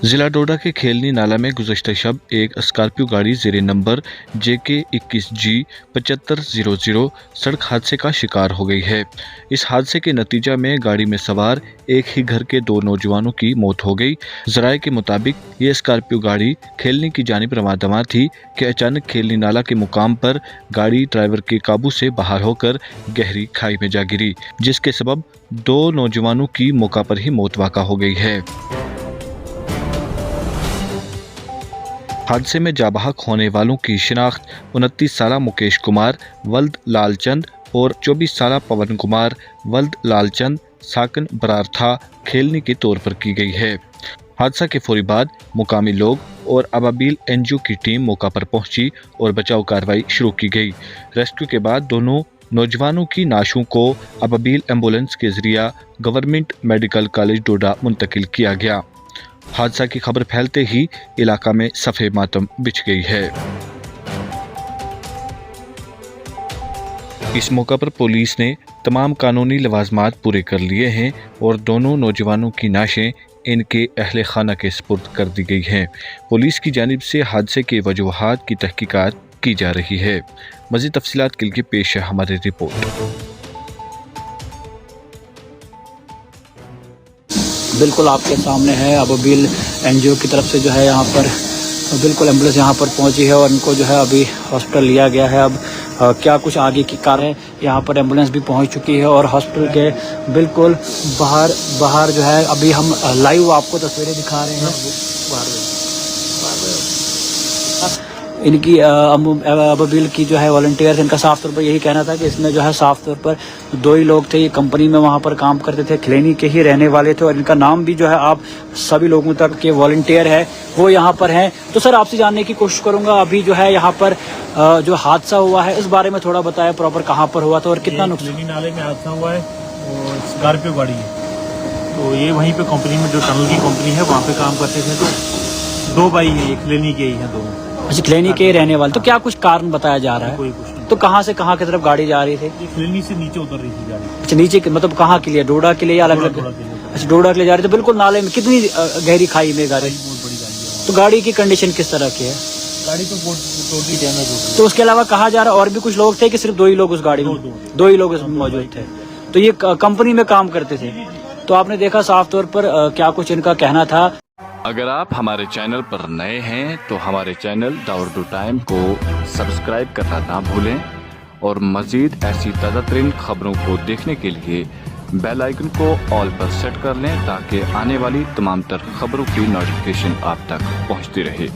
जिला डोडा के खेलनी नाला में गुज़श्ता शब एक स्कॉर्पियो गाड़ी ज़ेरे नंबर JK 21G 7500 सड़क हादसे का शिकार हो गई है। इस हादसे के नतीजा में गाड़ी में सवार एक ही घर के 2 नौजवानों की मौत हो गई। ज़राए के मुताबिक ये स्कॉर्पियो गाड़ी खेलनी की जानिब रवाना थी कि अचानक खेलनी नाला के मुकाम पर गाड़ी ड्राइवर के काबू से बाहर होकर गहरी खाई में जा गिरी, जिसके सबब 2 नौजवानों की मौका पर ही मौत वाक़ा हो गई है। हादसे में जाबहक होने वालों की शिनाख्त 29 साला मुकेश कुमार वल्द लालचंद और 24 साला पवन कुमार वल्द लालचंद साकन बरार था खेलनी के तौर पर की गई है। हादसा के फौरी बाद मुकामी लोग और अबाबिल NGO की टीम मौका पर पहुंची और बचाव कार्रवाई शुरू की गई। रेस्क्यू के बाद दोनों नौजवानों की नाशों को अबाबिल एम्बुलेंस के जरिए गवर्नमेंट मेडिकल कॉलेज डोडा मुंतकिल किया गया। हादसा की खबर फैलते ही इलाका में सफ़े मातम बिछ गई है। इस मौका पर पुलिस ने तमाम कानूनी लवाजमात पूरे कर लिए हैं और दोनों नौजवानों की नाशें इनके अहले खाना के सुपुर्द कर दी गई हैं। पुलिस की जानिब से हादसे के वजूहात की तहकीकात की जा रही है। मज़ीद तफसीलात के लिए पेश है हमारी रिपोर्ट। बिल्कुल आपके सामने है अबाबिल NGO की तरफ से जो है यहाँ पर बिल्कुल एम्बुलेंस यहाँ पर पहुँची है और इनको जो है अभी हॉस्पिटल लिया गया है। अब क्या कुछ आगे की कार है, यहाँ पर एम्बुलेंस भी पहुँच चुकी है और हॉस्पिटल के बिल्कुल बाहर जो है अभी हम लाइव आपको तस्वीरें दिखा रहे हैं। इनकी अबाबिल की जो है वॉलंटियर्स, इनका साफ तौर पर यही कहना था कि इसमें जो है साफ तौर पर 2 ही लोग थे, ये कंपनी में वहाँ पर काम करते थे, खिलैनी के ही रहने वाले थे और इनका नाम भी जो है आप सभी लोगों तक के वॉलंटियर है वो यहाँ पर हैं। तो सर आपसे जानने की कोशिश करूँगा अभी जो है यहाँ पर जो हादसा हुआ है इस बारे में थोड़ा बताया, प्रॉपर कहाँ पर हुआ था और कितना नुकसान। खिलैनी नाले में हादसा हुआ है और स्कॉर्पियो गाड़ी है, तो ये वहीं पे कंपनी में जो टनल की कंपनी है वहाँ पे काम करते थे। तो 2 भाई है, ये खिलैनी के ही हैं दोनों। अच्छा, खिलैनी के रहने वाले। तो क्या कुछ कारण बताया जा रहा है? कोई कुछ नहीं। तो कहाँ से कहाँ की तरफ गाड़ी जा रही थी? ये खिलैनी से नीचे उतर रही थी गाड़ी। अच्छा, नीचे मतलब कहाँ के लिए, डोडा के लिए या अलग अलग? अच्छा, डोडा के लिए जा रही थी। बिल्कुल नाले में कितनी गहरी खाई में गाड़ी? बहुत बड़ी गाड़ी है। तो गाड़ी की कंडीशन किस तरह की है? गाड़ी तो टोटली डैमेज हो गई। तो उसके अलावा कहा जा रहा है और भी कुछ लोग थे कि सिर्फ 2 ही लोग उस गाड़ी में? 2 ही लोग उसमें मौजूद थे। तो ये कंपनी में काम करते थे। तो आपने देखा साफ तौर पर क्या कुछ इनका कहना था। अगर आप हमारे चैनल पर नए हैं तो हमारे चैनल द उर्दू टाइम को सब्सक्राइब करना ना भूलें और मज़ीद ऐसी ताज़ा तरीन खबरों को देखने के लिए बेल आइकन को ऑल पर सेट कर लें ताकि आने वाली तमाम तर खबरों की नोटिफिकेशन आप तक पहुंचती रहे।